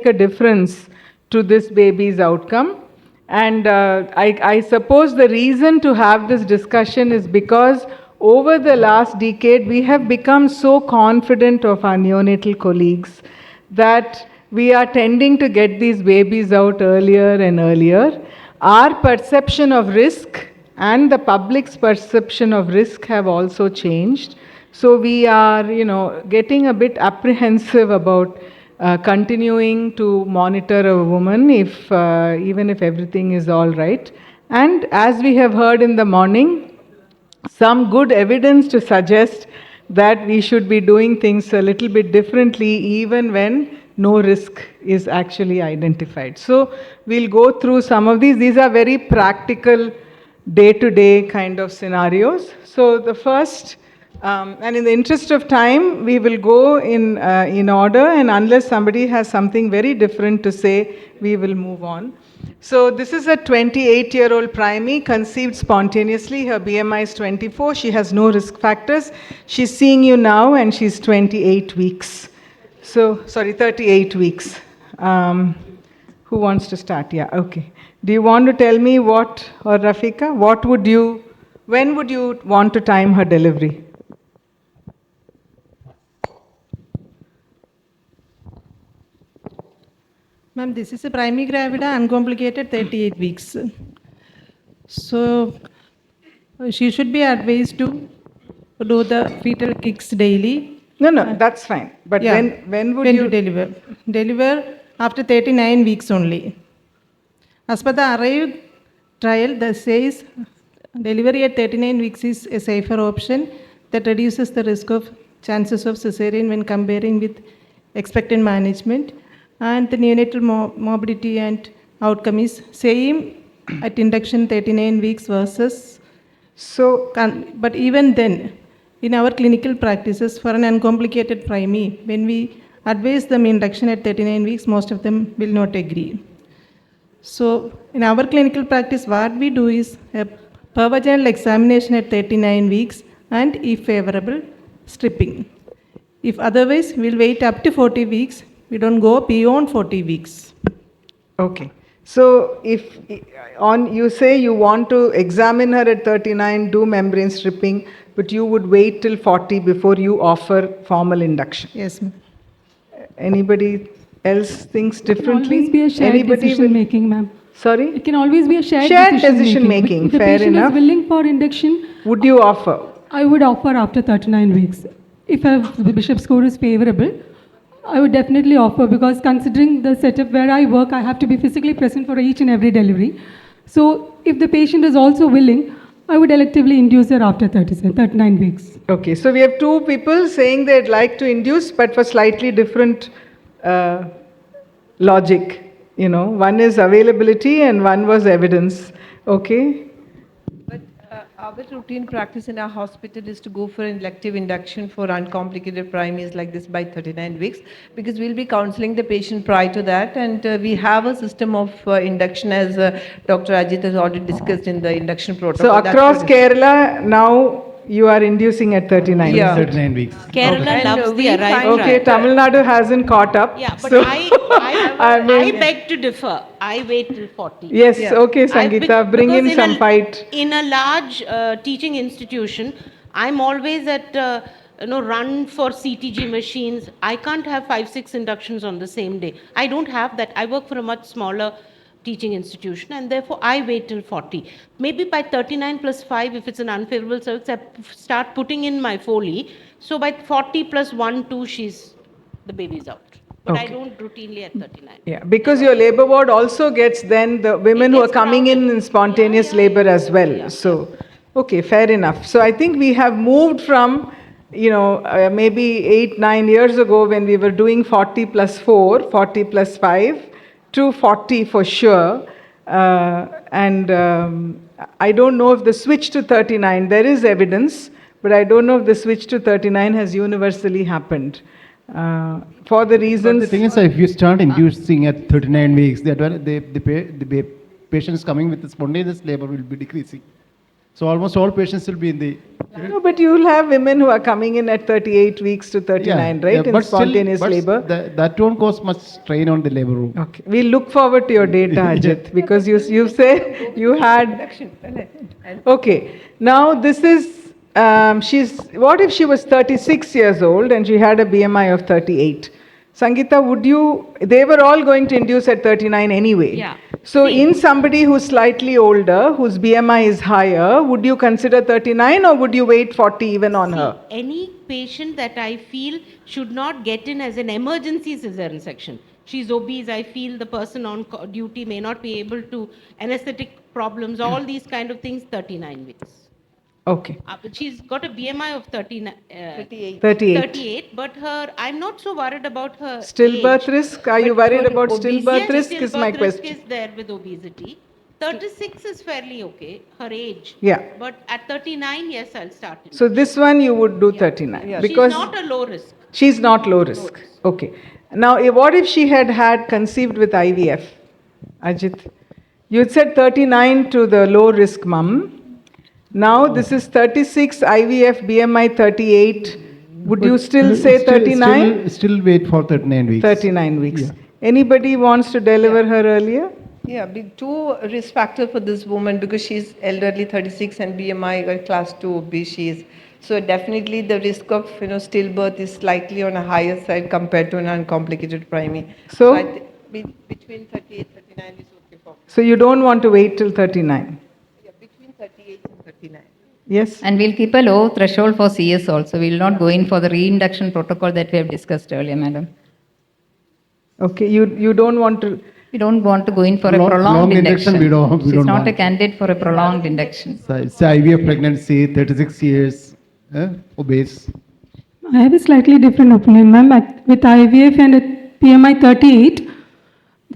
a difference to this baby's outcome. And I suppose the reason to have this discussion is because over the last decade, we have become so confident of our neonatal colleagues that we are tending to get these babies out earlier and earlier. Our perception of risk and the public's perception of risk have also changed. So we are, getting a bit apprehensive about continuing to monitor a woman if even if everything is all right. And as we have heard in the morning, some good evidence to suggest that we should be doing things a little bit differently even when no risk is actually identified. So we'll go through some of these. These are very practical, day-to-day kind of scenarios. So the first, and in the interest of time, we will go in order, and unless somebody has something very different to say, we will move on. So this is a 28-year-old primie conceived spontaneously. Her BMI is 24. She has no risk factors. She's seeing you now, and she's 28 weeks. So, sorry, 38 weeks. Who wants to start? Yeah, okay. Do you want to tell me what, or Rafika, when would you want to time her delivery? Ma'am, this is a primary gravida, uncomplicated, 38 weeks. So, she should be advised to do the fetal kicks daily. No, that's fine. But yeah, when would you deliver? Deliver after 39 weeks only. As per the ARRIVE trial, that says delivery at 39 weeks is a safer option that reduces the risk of chances of cesarean when comparing with expectant management. And the neonatal morbidity and outcome is same at induction 39 weeks versus. So, but even then, in our clinical practices for an uncomplicated primie, when we advise them induction at 39 weeks, most of them will not agree. So, in our clinical practice, what we do is a pervaginal examination at 39 weeks and, if favorable, stripping. If otherwise, we'll wait up to 40 weeks. We don't go beyond 40 weeks. Okay. So if you say you want to examine her at 39, do membrane stripping, but you would wait till 40 before you offer formal induction. Yes, ma'am. Anybody else thinks differently? It can always be a shared decision making, ma'am. Sorry? It can always be a shared decision making. If the Fair patient enough. is willing for induction, would you offer? I would offer after 39 weeks. If the Bishop score is favorable, I would definitely offer, because considering the setup where I work, I have to be physically present for each and every delivery. So if the patient is also willing, I would electively induce her after 39 weeks. Okay, so we have two people saying they'd like to induce, but for slightly different logic. One is availability and one was evidence. Okay. But our routine practice in our hospital is to go for an elective induction for uncomplicated primies like this by 39 weeks, because we'll be counseling the patient prior to that, and we have a system of induction, as Dr. Ajit has already discussed in the induction protocol. So across Kerala now you are inducing at 39 weeks. 39 weeks. Kerala loves the ARRIVE Okay, trial. Tamil Nadu hasn't caught up. Yeah, but so I beg to differ. I wait till 40. Yes, okay, Sangeeta, bring in some fight. In a large teaching institution, I'm always at run for CTG machines. I can't have 5-6 inductions on the same day. I don't have that. I work for a much smaller teaching institution, and therefore I wait till 40. Maybe by 39 plus 5, if it's an unfavorable cervix, I start putting in my Foley. So by 40 plus 1, 2, the baby's out. But I don't routinely at 39. Yeah, because your labor ward also gets then the women who are coming in spontaneous labor as well. Yeah. So, okay, fair enough. So I think we have moved from, maybe 8-9 years ago when we were doing 40 plus 4, 40 plus 5, to 40 for sure. And I don't know if the switch to 39, there is evidence, but I don't know if the switch to 39 has universally happened. For the reasons. But the thing is, if you start inducing at 39 weeks, the patients coming with the spontaneous labor will be decreasing. So almost all patients will be in the. No, but you'll have women who are coming in at 38 weeks to 39, right? In but spontaneous still, labor. That won't cause much strain on the labor room. Okay. We look forward to your data, Ajit, because you said you had. Okay. Now this is what if she was 36 years old and she had a BMI of 38? Sangeeta, they were all going to induce at 39 anyway. Yeah. So See. in somebody who's slightly older, whose BMI is higher, would you consider 39 or would you wait 40 even on her? Any patient that I feel should not get in as an emergency cesarean section. She's obese, I feel the person on duty may not be able to, anesthetic problems, all these kind of things, 39 weeks. Okay. But she's got a BMI of 38. 38. But I'm not so worried about her Stillbirth age. risk? Are you But worried for about obesity, stillbirth yes, risk is my stillbirth risk question. is there with obesity. 36 is fairly okay, her age. Yeah. But at 39, yes, I'll start it. So this one you would do 39 Yeah. because She's not a low risk. she's not low risk. Okay. Now, what if she had conceived with IVF? Ajit, you had said 39 to the low risk mum. Now this is 36 IVF BMI 38. Would you still say 39? Still wait for 39 weeks. 39 weeks. Yeah. Anybody wants to deliver her earlier? Yeah, big two risk factor for this woman because she's elderly, 36, and BMI class 2 obese she is. So definitely the risk of stillbirth is slightly on a higher side compared to an uncomplicated primary. So? I think between 38 39 is okay for me. So you don't want to wait till 39? Yeah, between 38 and 39. Yes? And we'll keep a low threshold for CS also. We will not go in for the reinduction protocol that we have discussed earlier, madam. Okay, you don't want to. We don't want to go in for a prolonged Prolonged induction, induction. we She's don't not want. a candidate for a prolonged induction. So it's IVF pregnancy, 36 years, obese. I have a slightly different opinion, ma'am. With IVF and at PMI 38,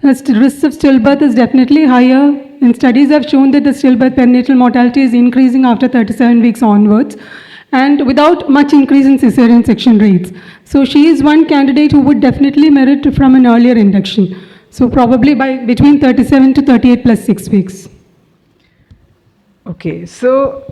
the risk of stillbirth is definitely higher. And studies have shown that the stillbirth perinatal mortality is increasing after 37 weeks onwards, and without much increase in cesarean section rates. So she is one candidate who would definitely merit from an earlier induction. So probably by between 37 to 38 plus 6 weeks. Okay, so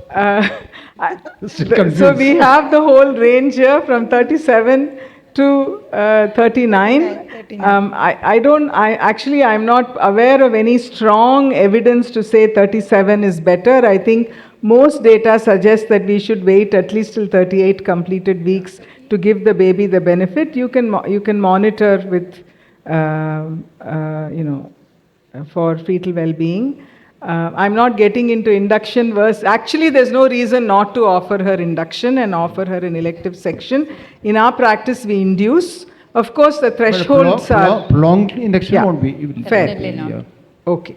Still so confused. we have the whole range here from 37 to 39. I'm not aware of any strong evidence to say 37 is better. I think most data suggests that we should wait at least till 38 completed weeks to give the baby the benefit. You can monitor with for fetal well-being. I'm not getting into induction versus. Actually, there's no reason not to offer her induction and offer her an elective section. In our practice, we induce. Of course, the thresholds are. Prolonged induction Yeah. won't be. Fair. Definitely not. Yeah. Okay.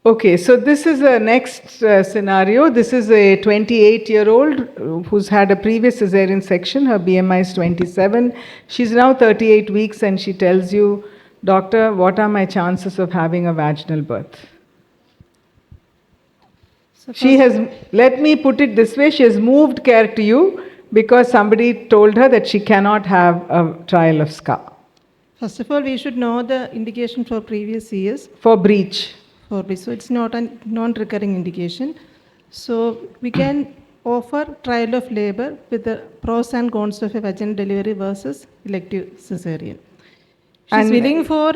Okay, so this is a next scenario. This is a 28-year-old who's had a previous cesarean section. Her BMI is 27. She's now 38 weeks and she tells you, doctor, what are my chances of having a vaginal birth? So She has, let me put it this way, she has moved care to you because somebody told her that she cannot have a trial of scar First of all, we should know the indication for previous years. for breach. So it's not a non-recurring indication. So we can offer trial of labor with the pros and cons of a vaginal delivery versus elective cesarean. She's And- willing for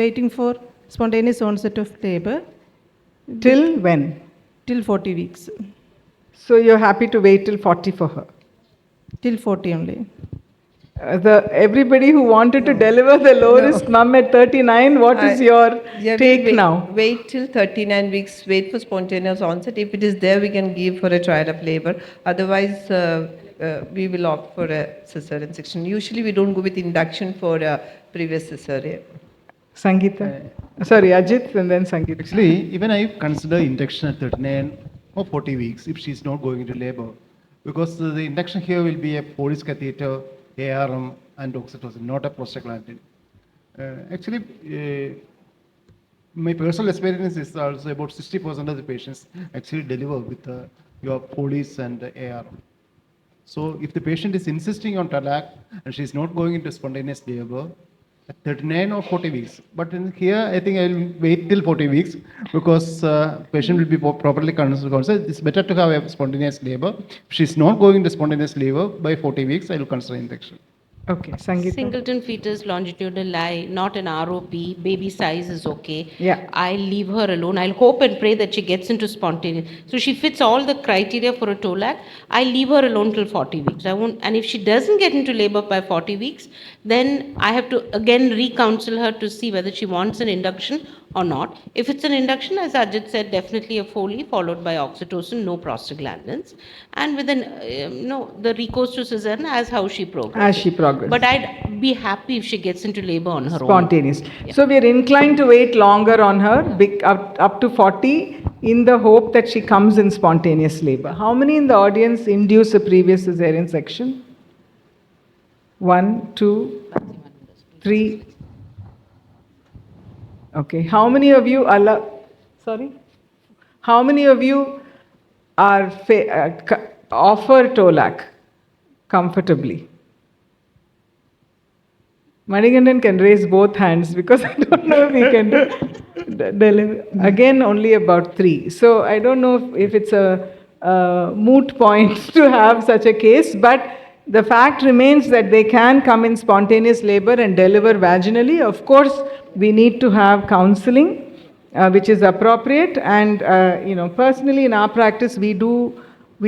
waiting for spontaneous onset of labor Till when? till 40 weeks, So you're happy to wait till 40 for her? till 40 only. Everybody who wanted to deliver the low risk mum at 39, what is your Yeah, take wait, now? Wait till 39 weeks, wait for spontaneous onset. If it is there, we can give for a trial of labor. Otherwise, we will opt for a cesarean section. Usually, we don't go with induction for a previous cesarean. Sangeeta? Sorry, Ajit and then Sangeeta. Actually, even I consider induction at 39 or 40 weeks if she's not going into labor. Because the induction here will be a Polish catheter, ARM, and oxytocin, not a prostaglandin. My personal experience is also about 60% of the patients actually deliver with your Polish and ARM. So if the patient is insisting on TALAC and she's not going into spontaneous labor, at 39 or 40 weeks. But in here, I think I will wait till 40 weeks because patient will be properly considered. It's better to have a spontaneous labor. If she's not going to spontaneous labor by 40 weeks, I will consider induction. Okay, Sangeeta. Singleton fetus, longitudinal lie, not an ROP, baby size is okay. Yeah. I'll leave her alone. I'll hope and pray that she gets into spontaneous. So she fits all the criteria for a TOLAC. I'll leave her alone till 40 weeks. I won't, and if she doesn't get into labor by 40 weeks, then I have to again re-counsel her to see whether she wants an induction or not. If it's an induction, as Ajit said, definitely a Foley followed by oxytocin, no prostaglandins, and with an the recourse to cesarean as how she progresses. As she progresses. But I'd be happy if she gets into labor on her Spontaneous. own. Yeah. So we are inclined to wait longer on her, up to 40, in the hope that she comes in spontaneous labor. How many in the audience induce a previous cesarean section? 1, 2, 3. Okay. How many of you sorry? How many of you are offer TOLAC comfortably? Manigandan can raise both hands because I don't know if he can deliver. Again, only about 3. So I don't know if it's a moot point to have such a case, but the fact remains that they can come in spontaneous labor and deliver vaginally. Of course, we need to have counseling, which is appropriate. And personally in our practice, we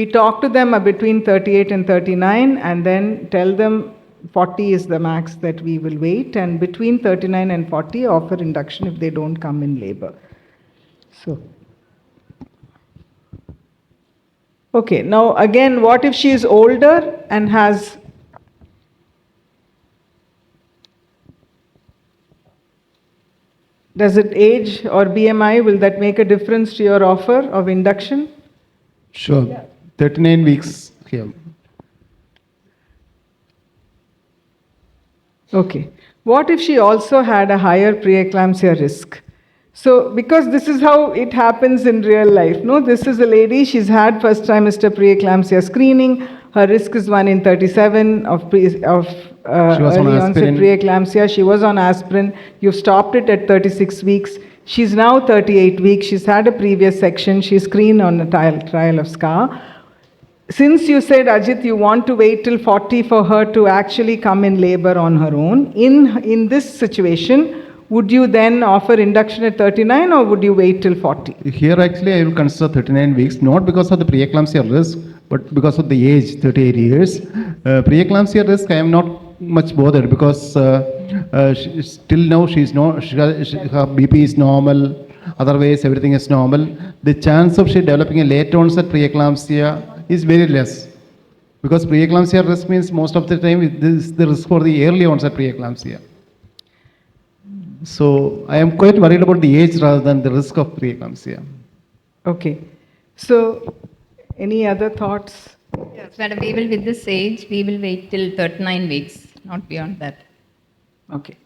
talk to them between 38 and 39, and then tell them 40 is the max that we will wait, and between 39 and 40 offer induction if they don't come in labor. So, okay, now again, what if she is older and has does it age or BMI, will that make a difference to your offer of induction? Sure. 39 weeks here. Okay. What if she also had a higher preeclampsia risk? So, because this is how it happens in real life. No, this is a lady, she's had first trimester preeclampsia screening. Her risk is 1 in 37 of early onset preeclampsia. She was on aspirin. You've stopped it at 36 weeks. She's now 38 weeks. She's had a previous section. She's screened on a trial of SCAR. Since you said, Ajit, you want to wait till 40 for her to actually come in labor on her own, in this situation, would you then offer induction at 39 or would you wait till 40? Here actually I will consider 39 weeks, not because of the preeclampsia risk, but because of the age, 38 years. Preeclampsia risk, I am not much bothered because till now her BP is normal, otherwise everything is normal. The chance of she developing a late onset preeclampsia is very less, because preeclampsia risk means most of the time this is the risk for the early onset preeclampsia. So I am quite worried about the age rather than the risk of preeclampsia. Okay. So any other thoughts? Yes, madam, we will with this age, we will wait till 39 weeks, not beyond that. Okay.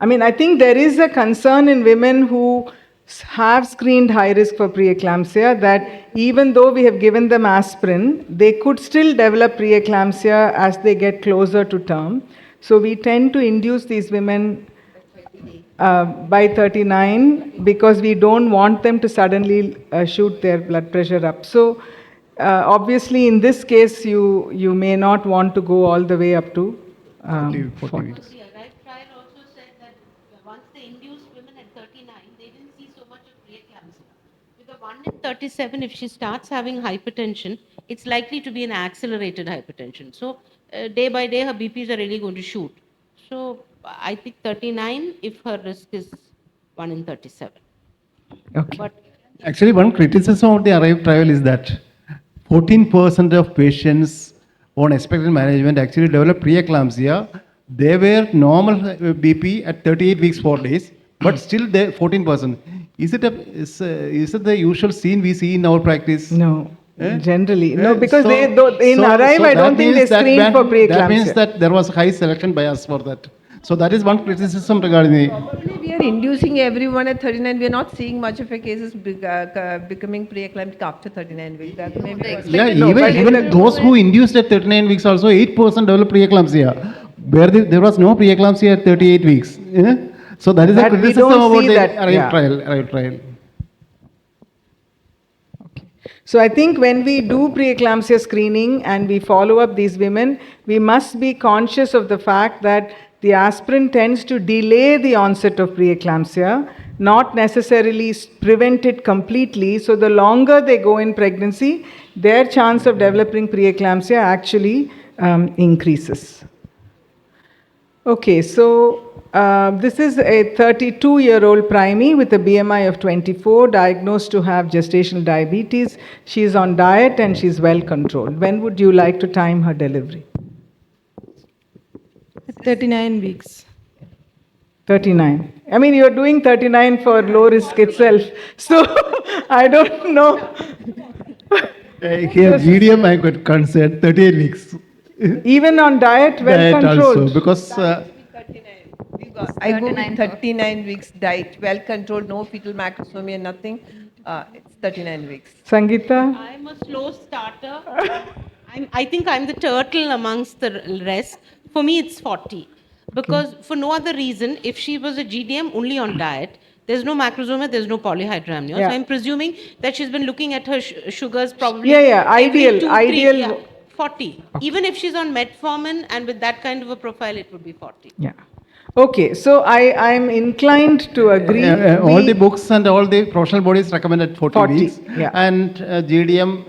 I mean, I think there is a concern in women who have screened high risk for preeclampsia that even though we have given them aspirin, they could still develop preeclampsia as they get closer to term. So we tend to induce these women by 39 because we don't want them to suddenly shoot their blood pressure up. So obviously in this case you may not want to go all the way up to 40 40. weeks. The right trial also said that once they induced women at 39, they didn't see so much of preeclampsia. With the one in 37, if she starts having hypertension, it's likely to be an accelerated hypertension. So day by day, her BPs are really going to shoot. So I think 39 if her risk is 1 in 37. Okay. But Actually, one criticism of the ARRIVE trial is that 14% of patients on expected management actually develop preeclampsia. They were normal BP at 38 weeks, 4 days, but still they 14%. Is it the usual scene we see in our practice? No. Eh? Generally, no, because So- in ARRIVE, I that don't think they means that screen for preeclampsia. That means that there was high selection bias for that. So that is one criticism regarding the. Probably we are inducing everyone at 39. We are not seeing much of a cases becoming preeclamptic after 39 weeks. That may be Yeah, No, but even those who induced at 39 weeks also 8% developed preeclampsia, where there was no preeclampsia at 38 weeks. Yeah? So that is a That we criticism don't about see the that, arrival yeah. trial. Arrival trial. So I think when we do preeclampsia screening and we follow up these women, we must be conscious of the fact that the aspirin tends to delay the onset of preeclampsia, not necessarily prevent it completely. So the longer they go in pregnancy, their chance of developing preeclampsia actually increases. Okay, so this is a 32-year-old primey with a BMI of 24, diagnosed to have gestational diabetes. She is on diet and she's well controlled. When would you like to time her delivery? At 39 weeks. 39. I mean, you're doing 39 for low risk itself. So I don't know. Here, GDM, I got concerned 38 weeks. Even on diet, well Diet controlled. also, because I go with 39. 39 weeks diet, well controlled, no fetal macrosomia, nothing. It's 39 weeks. Sangeeta? I'm a slow starter. I think I'm the turtle amongst the rest. For me, it's 40. Because for no other reason, if she was a GDM only on diet, there's no macrosoma, there's no polyhydramnios. Yeah. So I'm presuming that she's been looking at her sugars probably Yeah, every ideal, 2, 3, ideal. yeah, 40. Even if she's on metformin and with that kind of a profile, it would be 40. Yeah. Okay, so I'm inclined to agree. all We- the books and all the professional bodies recommended 40, 40, weeks. yeah. And GDM,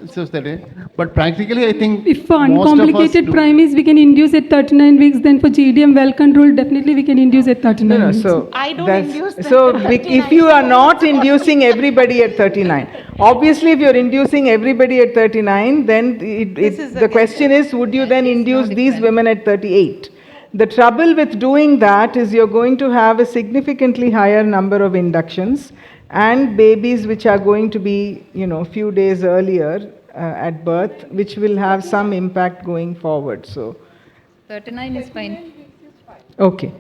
so that, but practically, I think If for most of us uncomplicated do. primaries we can induce at 39 weeks, then for GDM well controlled, definitely we can induce at 39 No, weeks. so I don't that's- induce them so at if 39, you are so not it's 40. inducing everybody at 39, obviously if you're inducing everybody at 39, then the question is, would you then induce these women at 38? The trouble with doing that is you're going to have a significantly higher number of inductions and babies which are going to be, few days earlier at birth, which will have some impact going forward. So, 39 is fine. okay.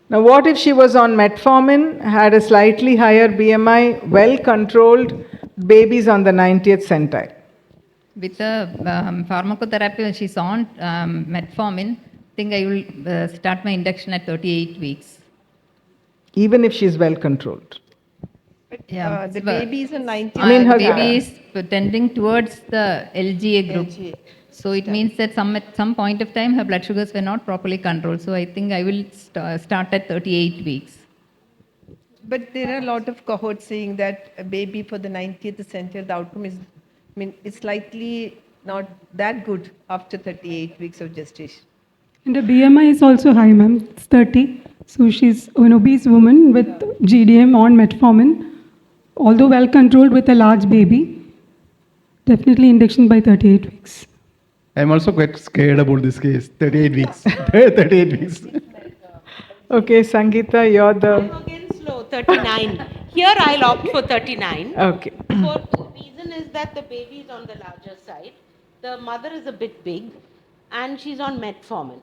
Now, what if she was on metformin, had a slightly higher BMI, well controlled, babies on the 90th centile? With the pharmacotherapy, when she's on metformin, I think I will start my induction at 38 weeks. Even if she's well controlled? Yeah. The baby is a 90. I mean, her- baby is tending towards the LGA group. LGA. So it means that at some point of time her blood sugars were not properly controlled. So I think I will start at 38 weeks. But there are a lot of cohorts saying that a baby for the 90th centile, the outcome is, it's slightly not that good after 38 weeks of gestation. And the BMI is also high, ma'am. It's 30. So she's an obese woman with GDM on metformin, although well controlled with a large baby. Definitely induction by 38 weeks. I'm also quite scared about this case. 38 weeks. 38 weeks. Okay, Sangeeta, you're I'm the. again slow, 39. Here I'll opt for 39. Okay. For the reason is that the baby is on the larger side, the mother is a bit big, and she's on metformin.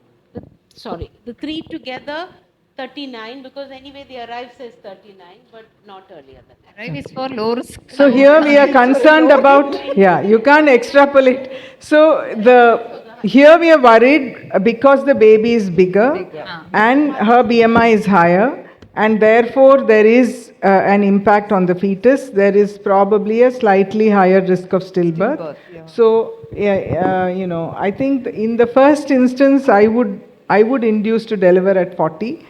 The three together, 39, because anyway the arrive says 39, but not earlier than that. Arrive is for low risk. So here we are concerned about, you can't extrapolate. So here we are worried because the baby is bigger and her BMI is higher, and therefore there is an impact on the fetus. There is probably a slightly higher risk of stillbirth. So, I think in the first instance, I would induce to deliver at 40,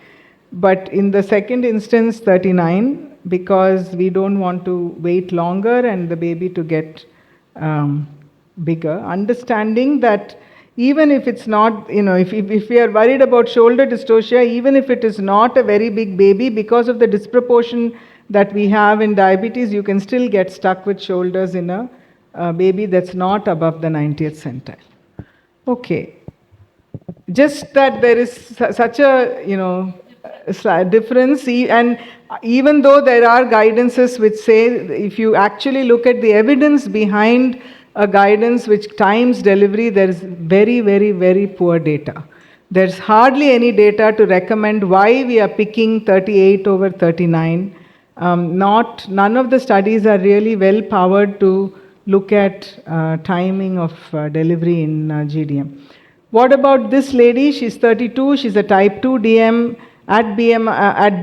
but in the second instance, 39, because we don't want to wait longer and the baby to get bigger. Understanding that even if it's not, if we are worried about shoulder dystocia, even if it is not a very big baby, because of the disproportion that we have in diabetes, you can still get stuck with shoulders in a baby that's not above the 90th centile. Okay. Just that there is such a, difference, and even though there are guidances which say, if you actually look at the evidence behind a guidance which times delivery, there is very, very, very poor data. There's hardly any data to recommend why we are picking 38 over 39. None of the studies are really well powered to look at timing of delivery in GDM. What about this lady? She's 32, she's a type 2 DM, At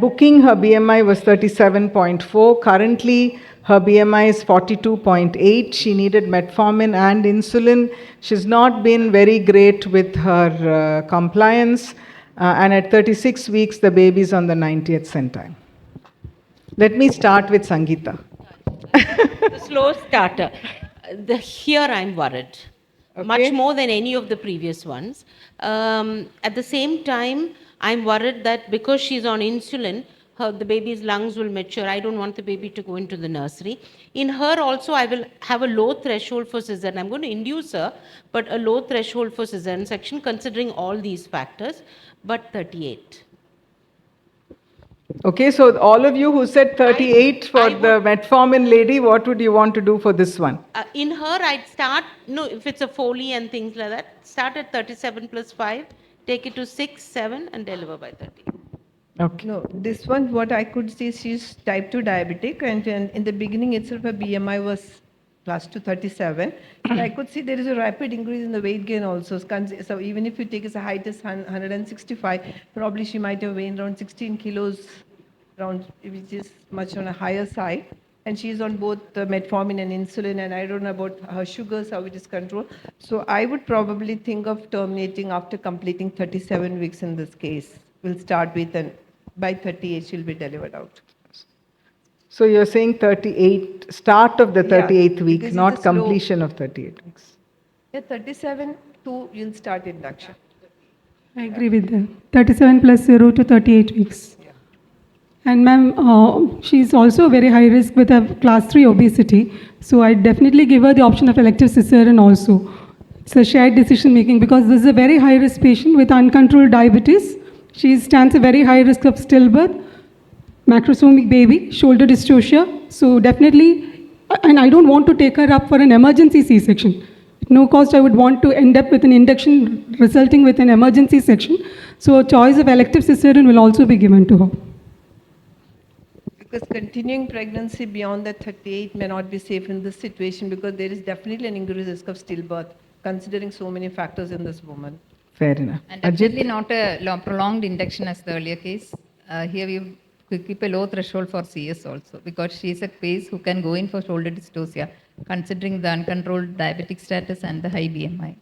booking, her BMI was 37.4. Currently, her BMI is 42.8. She needed metformin and insulin. She's not been very great with her compliance. And at 36 weeks, the baby is on the 90th centile. Let me start with Sangeeta. The slow starter. Here I'm worried. Okay. Much more than any of the previous ones. At the same time, I'm worried that because she's on insulin, the baby's lungs will mature. I don't want the baby to go into the nursery. In her also, I will have a low threshold for cesarean. I'm going to induce her, but a low threshold for cesarean section considering all these factors, but 38. Okay, so all of you who said 38 for the metformin lady, what would you want to do for this one? In her, I'd start, if it's a Foley and things like that, start at 37 plus 5, take it to 6, 7, and deliver by 30. Okay. No, this one, what I could see, she's type 2 diabetic, and in the beginning itself, her BMI was plus to 37. And I could see there is a rapid increase in the weight gain also. So even if you take as a height as 165, probably she might have weighed around 16 kilos, around, which is much on a higher side. And she is on both metformin and insulin, and I don't know about her sugars, how it is controlled. So I would probably think of terminating after completing 37 weeks in this case. We'll start with, and by 38 she'll be delivered out. So you're saying 38, start of the 38th week, because not it's a slow- completion of 38 weeks. Yeah, 37 to you'll start induction. I agree with that. 37 plus 0 to 38 weeks. And ma'am, she's also very high risk with a class 3 obesity. So I definitely give her the option of elective cesarean also. It's a shared decision making because this is a very high risk patient with uncontrolled diabetes. She stands a very high risk of stillbirth, macrosomic baby, shoulder dystocia. So definitely, and I don't want to take her up for an emergency C-section. At no cost, I would want to end up with an induction resulting with an emergency section. So a choice of elective cesarean will also be given to her. Because continuing pregnancy beyond that 38 may not be safe in this situation because there is definitely an increased risk of stillbirth, considering so many factors in this woman. Fair enough. And definitely not a prolonged induction as the earlier case. Here we keep a low threshold for CS also because she is a case who can go in for shoulder dystocia, considering the uncontrolled diabetic status and the high BMI.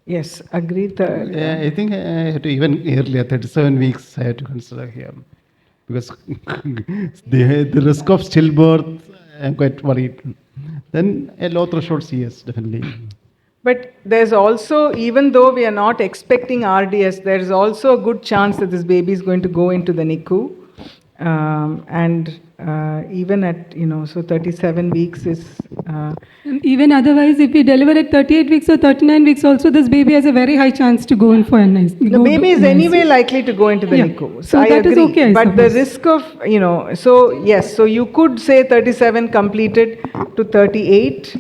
Yes, agreed. Yeah, I think I had to even earlier, 37 weeks, I had to consider here. Because the risk of stillbirth, I'm quite worried. Then a low threshold CS, definitely. But there's also, even though we are not expecting RDS, there's also a good chance that this baby is going to go into the NICU. Even at, so 37 weeks is... Even otherwise, if we deliver at 38 weeks or 39 weeks also, this baby has a very high chance to go in for NICU. The baby is anyway likely to go into the NICU. So I that is agree. okay, I But the suppose. risk of, so yes, so you could say 37 completed to 38,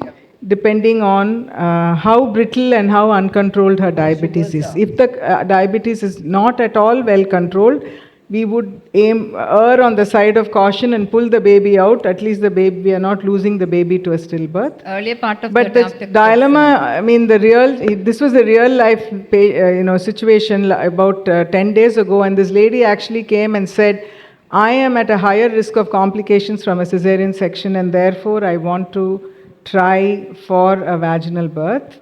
depending on how brittle and how uncontrolled her diabetes is. If the diabetes is not at all well controlled, we would err on the side of caution and pull the baby out. At least we are not losing the baby to a stillbirth. Earlier part of But the the dilemma, I mean, this was a real life, situation about 10 days ago, and this lady actually came and said, I am at a higher risk of complications from a cesarean section, and therefore I want to try for a vaginal birth.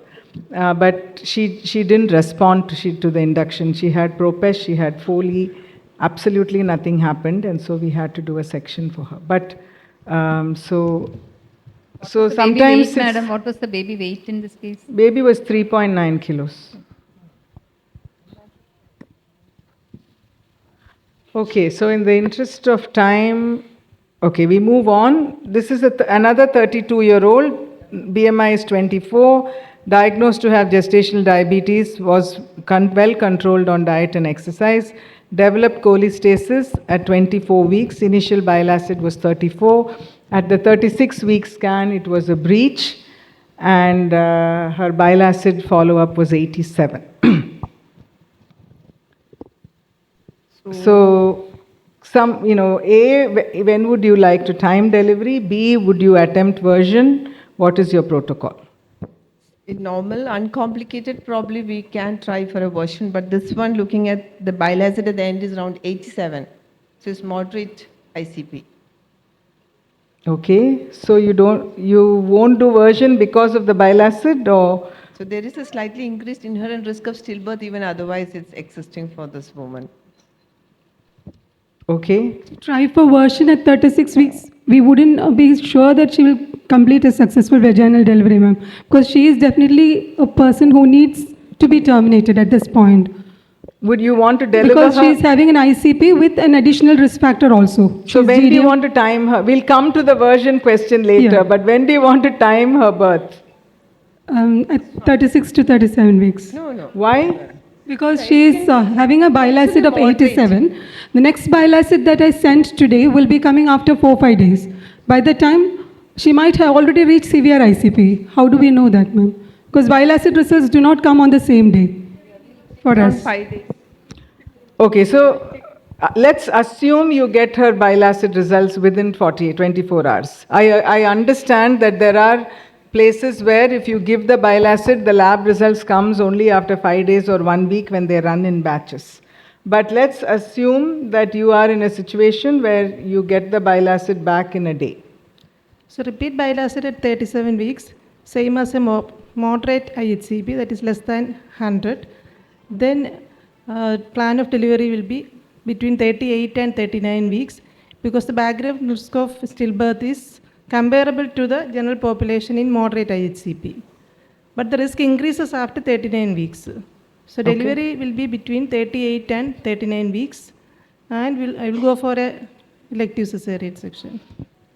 But she didn't respond to the induction. She had Propesh, she had Foley. Absolutely nothing happened, and so we had to do a section for her. But so sometimes baby weight, madam, what was the baby weight in this case? Baby was 3.9 kilos. Okay, so in the interest of time, okay, we move on. This is another 32-year-old, BMI is 24, diagnosed to have gestational diabetes, was well controlled on diet and exercise, developed cholestasis at 24 weeks. Initial bile acid was 34. At the 36-week scan, it was a breach, and her bile acid follow-up was 87. So, A, when would you like to time delivery? B, would you attempt version? What is your protocol? In normal, uncomplicated, probably we can try for a version, but this one looking at the bile acid at the end is around 87. So it's moderate ICP. Okay, so you won't do version because of the bile acid, or So there is a slightly increased inherent risk of stillbirth, even otherwise it's existing for this woman. okay? Try for version at 36 weeks. We wouldn't be sure that she will complete a successful vaginal delivery, ma'am, because she is definitely a person who needs to be terminated at this point. Would you want to deliver Because her? she is having an ICP with an additional risk factor also. So She's when do you GDM. want to time her? We'll come to the version question later, Yeah. but when do you want to time her birth? At 36 to 37 weeks. No. Why? Because she is having a bile acid of moderate. 87. The next bile acid that I sent today will be coming after 4-5 days. By the time she might have already reached severe ICP. How do we know that, ma'am? Because bile acid results do not come on the same day for Around us. 5 days. Okay, so let's assume you get her bile acid results within 24 hours. I understand that there are places where if you give the bile acid, the lab results comes only after 5 days or 1 week when they run in batches. But let's assume that you are in a situation where you get the bile acid back in a day. So repeat bile acid at 37 weeks, same as a moderate IHCP, that is less than 100. Then plan of delivery will be between 38 and 39 weeks, because the background risk of stillbirth is comparable to the general population in moderate IHCP. But the risk increases after 39 weeks. So delivery will be between 38 and 39 weeks, and I will go for a elective cesarean section.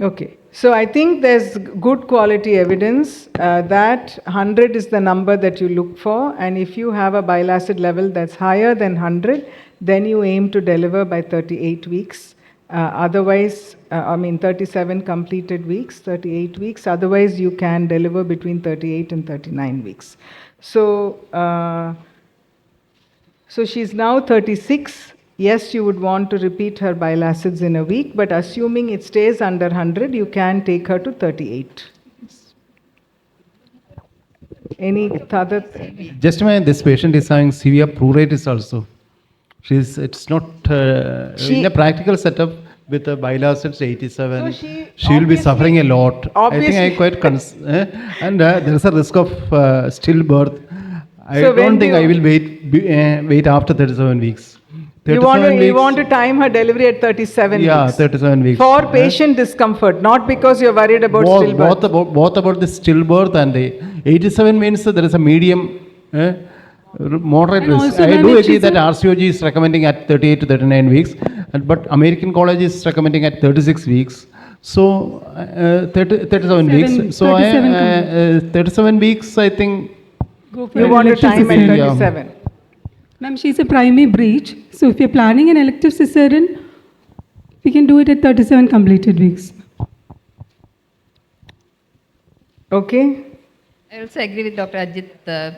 Okay, so I think there's good quality evidence that 100 is the number that you look for, and if you have a bile acid level that's higher than 100, then you aim to deliver by 38 weeks. Otherwise, 37 completed weeks, 38 weeks. Otherwise, you can deliver between 38 and 39 weeks. So, so she's now 36. Yes, you would want to repeat her bile acids in a week, but assuming it stays under 100, you can take her to 38. Any other? Just imagine this patient is having severe pruritus also. It's not in a practical setup with a bile acids 87. So she she will be suffering a lot. I think obviously- I quite and there is a risk of stillbirth. I So when don't think do I you- will wait after 37 weeks. You want to time her delivery at 37 Yeah, weeks. 37 weeks. For patient discomfort, not because you're worried about stillbirth. Both about the stillbirth and the 87 means that there is a medium, moderate And risk. also, I ma'am, do if agree she's that a- RCOG is recommending at 38 to 39 weeks, but American College is recommending at 36 weeks. So 37 weeks. So 37 weeks, I think. Go for You an want to elective time at cesarean. 37. Ma'am, she's a primary breach. So if you're planning an elective cesarean, we can do it at 37 completed weeks. Okay? I also agree with Dr. Ajit.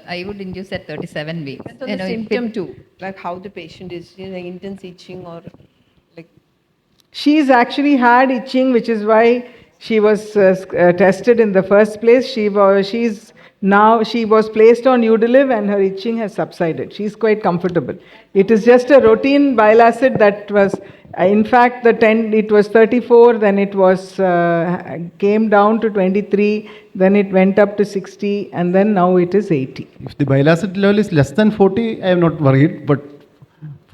I would induce at 37 weeks. That's on You the know, if symptom it- too, like how the patient is, like intense itching or like. She's actually had itching, which is why she was tested in the first place. She was placed on Udiliv and her itching has subsided. She's quite comfortable. It is just a routine bile acid that was, in fact, it was 34, then it was came down to 23, then it went up to 60, and then now it is 80. If the bile acid level is less than 40, I am not worried, but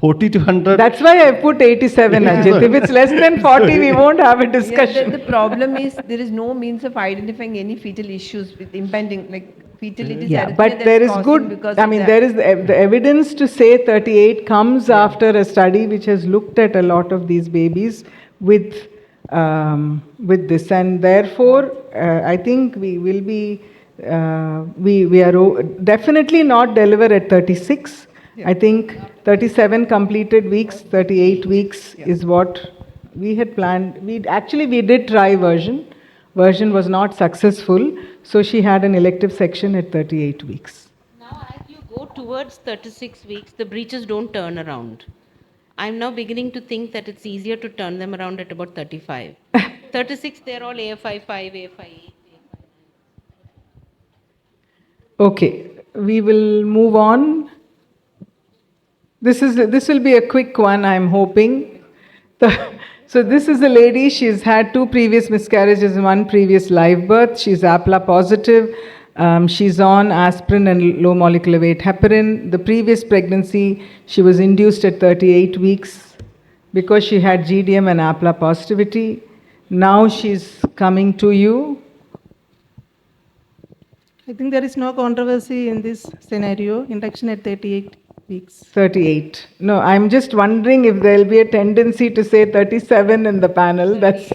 40 to 100. That's why I put 87, Ajit. If it's less than 40, we won't have a Yeah, discussion. the problem is there is no means of identifying any fetal issues with impending, like fetal it is Yeah, arrhythmia but that's there is causing good, because I of mean, that. there is the evidence to say 38 comes after a study which has looked at a lot of these babies with this, and therefore, I think we will be, we are definitely not deliver at 36. I think 37 completed weeks, 38 weeks is what we had planned. We did try version. Version was not successful, so she had an elective section at 38 weeks. Now, as you go towards 36 weeks, the breaches don't turn around. I'm now beginning to think that it's easier to turn them around at about 35. 36, they're all AFI 5, AFI 8. Okay, we will move on. This will be a quick one, I'm hoping. So this is a lady, she's had 2 previous miscarriages and 1 previous live birth. She's APLA positive. She's on aspirin and low molecular weight heparin. The previous pregnancy, she was induced at 38 weeks because she had GDM and APLA positivity. Now she's coming to you. I think there is no controversy in this scenario. Induction at 38 weeks. 38. No, I'm just wondering if there'll be a tendency to say 37 in the panel. That's.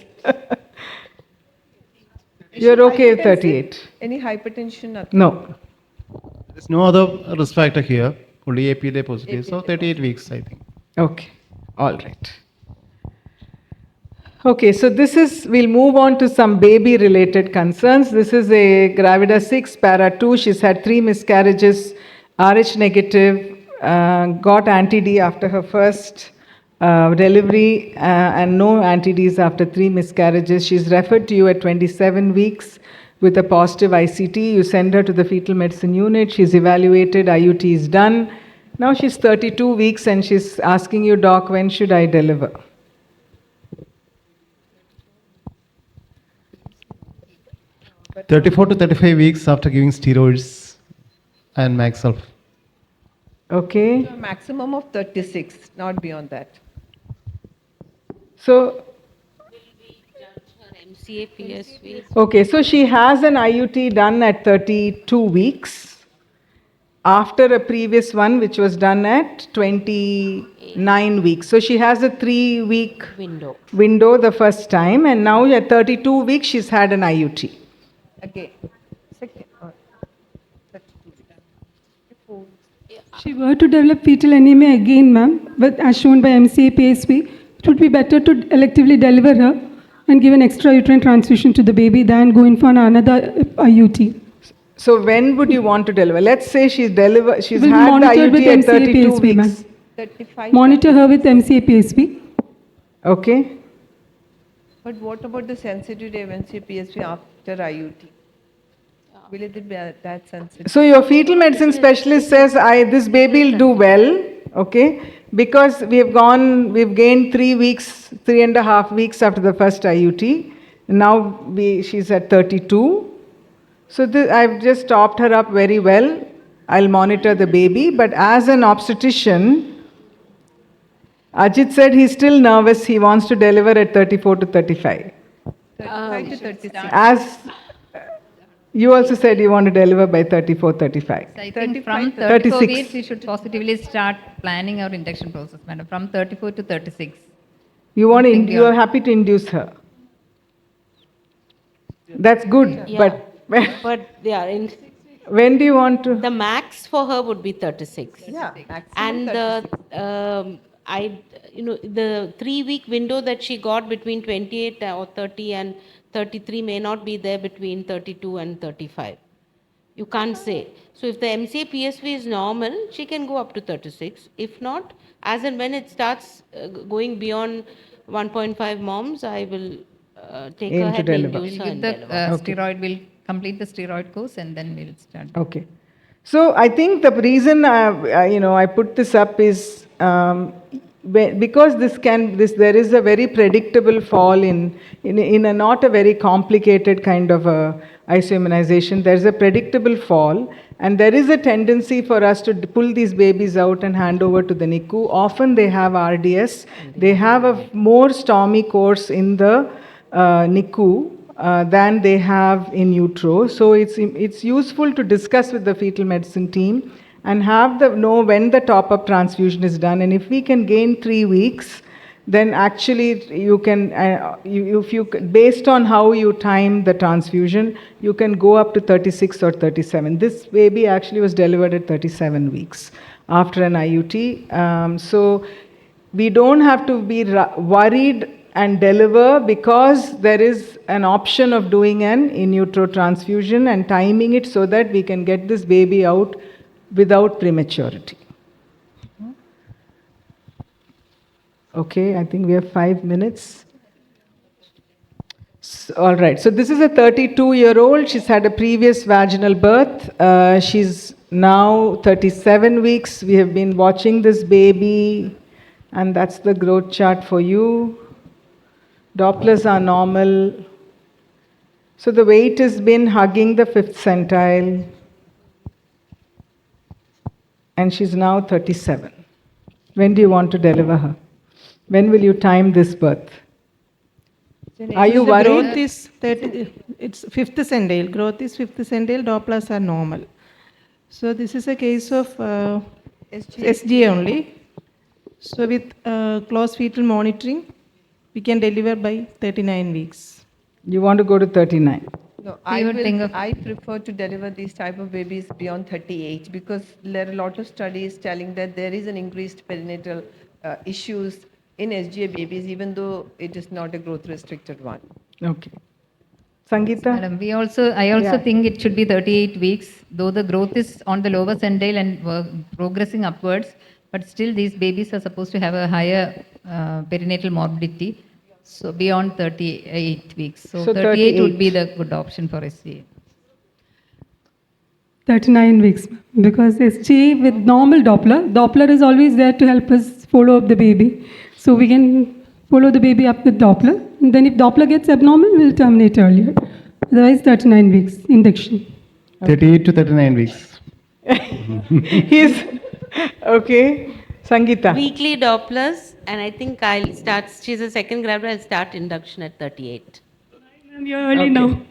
You're okay with 38? Any hypertension? Nothing. No. There's no other risk factor here, only APLA positive, so 38 weeks, I think. Okay. All right. Okay, so we'll move on to some baby related concerns. This is a Gravida 6, Para 2. She's had 3 miscarriages, RH negative, got anti-D after her first delivery, and no anti-Ds after 3 miscarriages. She's referred to you at 27 weeks with a positive ICT. You send her to the fetal medicine unit. She's evaluated, IUT is done. Now she's 32 weeks and she's asking you, Doc, when should I deliver? But 34 to 35 weeks after giving steroids and Maxulf. Okay. So a maximum of 36, not beyond that. So, MCA, PSV. okay, so she has an IUT done at 32 weeks after a previous one which was done at 29 weeks. So she has a 3-week window the first time, and now at 32 weeks she's had an IUT. Again, second. If she were to develop fetal anemia again, ma'am, but as shown by MCA PSV, it would be better to electively deliver her and give an extrauterine transfusion to the baby than going for another IUT. So when would you want to deliver? Let's say she's had the Monitor with IUT at MCA 32 PSV, weeks. ma'am. 35. Monitor her with MCA PSV. Okay. But what about the sensitivity of MCA PSV after IUT? Will it be that sensitive? So your fetal medicine specialist says, this baby will do well, okay, because we've gained 3 weeks, 3.5 weeks after the first IUT. Now she's at 32. So I've just topped her up very well. I'll monitor the baby, but as an obstetrician, Ajit said he's still nervous. He wants to deliver at 34 to 35. 35 to 36. As you also said you want to deliver by 34, 35. So I think from 35, 34 36. weeks, we should positively start planning our induction process, madam, from 34 to 36. You are happy to induce her. That's good, Yeah. but But yeah, when do you want to? the max for her would be 36. Yeah, maximum And 36. the 3-week window that she got between 28 or 30 and 33 may not be there between 32 and 35. You can't say. So if the MCA PSV is normal, she can go up to 36. If not, as and when it starts going beyond 1.5 moms, I will take Aim her to ahead and deliver. induce her Give and the deliver. steroid, we'll complete the steroid course and then we'll start. Okay. So I think the reason I put this up is because there is a very predictable fall in a not a very complicated kind of a isoimmunization. There is a predictable fall, and there is a tendency for us to pull these babies out and hand over to the NICU. Often they have RDS. They have a more stormy course in the NICU. Than they have in utero. So it's useful to discuss with the fetal medicine team and know when the top-up transfusion is done. And if we can gain 3 weeks, then actually you can, based on how you time the transfusion, you can go up to 36 or 37. This baby actually was delivered at 37 weeks after an IUT. So we don't have to be worried and deliver because there is an option of doing an in utero transfusion and timing it so that we can get this baby out without prematurity. Okay, I think we have 5 minutes. All right. So this is a 32-year-old. She's had a previous vaginal birth. She's now 37 weeks. We have been watching this baby, and that's the growth chart for you. Dopplers are normal. So the weight has been hugging the fifth centile, and she's now 37. When do you want to deliver her? When will you time this birth? Are you The worried? growth is 30, it's fifth centile. Growth is fifth centile. Dopplers are normal. So this is a case of SGA only. So with close fetal monitoring, we can deliver by 39 weeks. You want to go to 39. No, would I prefer to deliver these type of babies beyond 38 because there are a lot of studies telling that there is an increased perinatal issues in SGA babies, even though it is not a growth restricted one. Okay. Sangeeta? Madam, I also Yeah. think it should be 38 weeks, though the growth is on the lower centile and progressing upwards, but still these babies are supposed to have a higher perinatal morbidity. So beyond 38 weeks. So, So 38 would be 38. the good option for SGA. 39 weeks, because SGA with normal Doppler is always there to help us follow up the baby. So we can follow the baby up with Doppler. And then if Doppler gets abnormal, we'll terminate earlier. Otherwise, 39 weeks induction. 38 to 39 weeks. He's okay. Sangeeta. Weekly Dopplers, and I think I'll start. She's a second gravido. I'll start induction at 38. You're early Okay. now.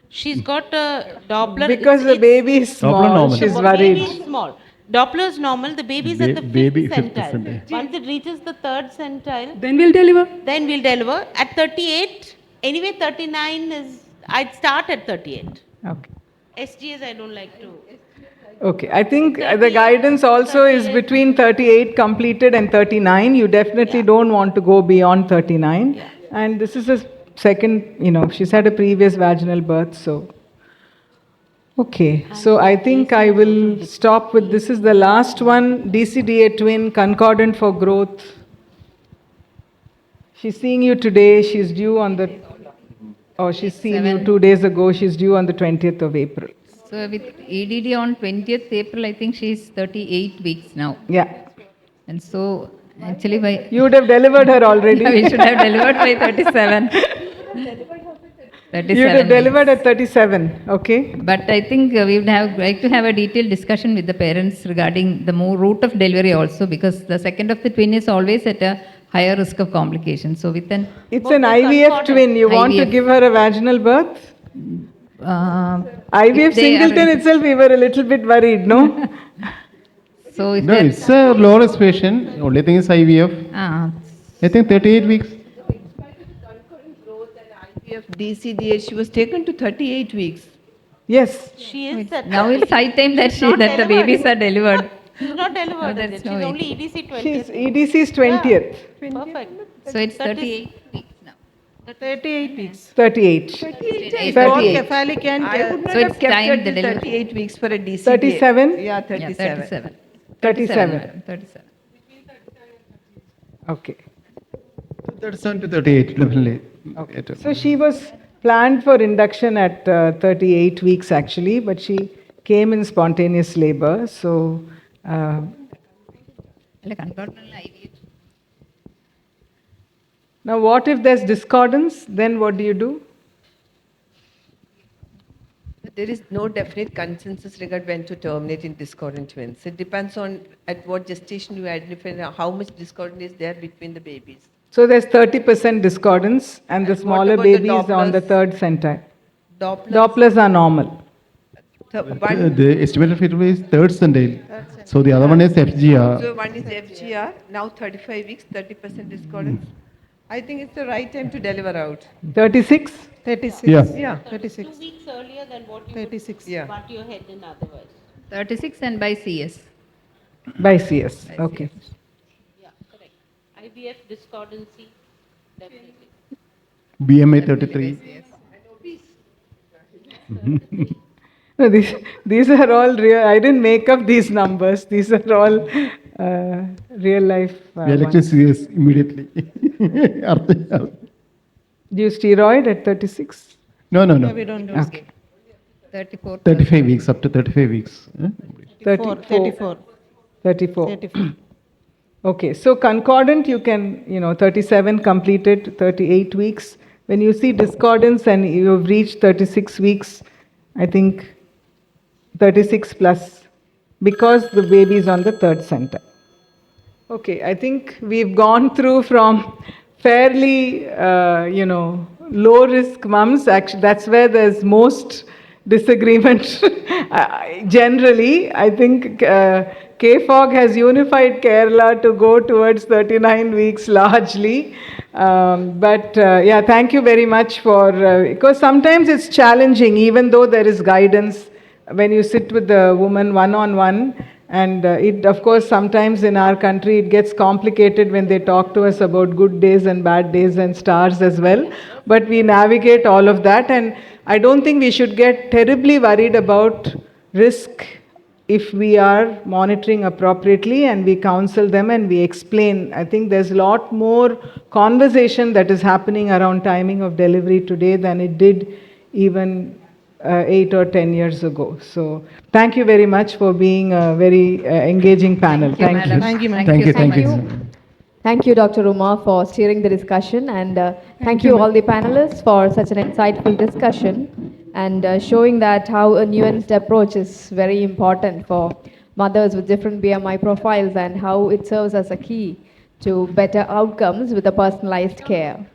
She's got a Doppler. Because the baby is small, normal. she's The worried. baby is small. Doppler is normal. The baby is at the fifth Baby fifth centile. centile. Once it reaches the third centile, Then we'll deliver. then we'll deliver. At 38, anyway, 39 is. I'd start at 38. Okay. SGS, I don't like to. Okay. I think the guidance also is between 38 completed and 39. You definitely don't want to go beyond 39. Yeah. And this is a second, she's had a previous vaginal birth, so. Okay. So I think I will stop with this is the last one. DCDA twin, concordant for growth. She's seeing you today. She's due on the. Oh, she's seen you 2 days ago. She's due on the 20th of April. So with EDD on 20th April, I think she is 38 weeks now. Yeah. And so actually by You would have delivered her already. we should have delivered by 37. 37 You would have delivered weeks. at 37. Okay. But I think we would like to have a detailed discussion with the parents regarding the more route of delivery also, because the second of the twin is always at a higher risk of complications. So with an It's Both an are IVF concordant. twin. You want to IVF. give her a vaginal birth? IVF if they are- singleton itself, we were a little bit worried, no? so if No, they're- it's a low risk patient. Only thing is IVF. I think 38 weeks. IVF DCDA, she was taken to 38 weeks. Yes. She is at. now it's high time that not that the delivered. babies are delivered. She's not delivered. No, that's She's no way. only EDC 20. She's EDC's 20th. Perfect. So it's 38 weeks now. 38 weeks. 38. 38. 38. Cephalic and I would not So have it's kept time her the to delivery. 38 weeks for a DCDA. 37? Yeah, Yeah, 37. 37. 37. madam, 37. Okay. 37 to 38, definitely. Okay. So she was planned for induction at 38 weeks actually, but she came in spontaneous labor. So അല്ല, concordant IVF. now what if there's discordance? Then what do you do? There is no definite consensus regarding when to terminate in discordant twins. It depends on at what gestation you identify and how much discordance is there between the babies. So there's 30% discordance, and the And what smaller about the baby is on the Dopplers? third centile. Dopplers, Dopplers are normal. one, The estimated fetal weight is third centile. So the other one is FGR. so one is FGR, now 35 weeks, 30% discordance. I think it's the right time to deliver out. 36? 36. Yeah. Yeah. 36. 2 weeks earlier than what you 36. Yeah. would butt your head in otherwise. 36 and by CS. By CS. Okay. Yeah, correct. IVF discordancy, definitely. BMI 33. No, these are all real. I didn't make up these numbers. These are all real life. We elected CS immediately. Do you steroid at 36? No, no, no. Yeah, we don't do Okay. 34. 35 weeks, up to 35 weeks. 34, 34. 34. 34. Okay, so concordant you can, 37 completed, 38 weeks. When you see discordance and you've reached 36 weeks, I think 36 plus, because the baby is on the third center. Okay, I think we've gone through from fairly, low risk mums. Actually, that's where there's most disagreement. Generally, I think KFOG has unified Kerala to go towards 39 weeks largely. But thank you very much for, because sometimes it's challenging, even though there is guidance when you sit with the woman one on one. And it, of course, sometimes in our country it gets complicated when they talk to us about good days and bad days and stars as well. But we navigate all of that, and I don't think we should get terribly worried about risk if we are monitoring appropriately and we counsel them and we explain. I think there's a lot more conversation that is happening around timing of delivery today than it did even 8 or 10 years ago. So thank you very much for being a very engaging panel. Thank you. madam. Thank you, ma'am. Thank you, so thank much. you. Thank you, Dr. Uma, for steering the discussion, and thank you all the panelists for such an insightful discussion and showing that how a nuanced approach is very important for mothers with different BMI profiles and how it serves as a key to better outcomes with the personalized care.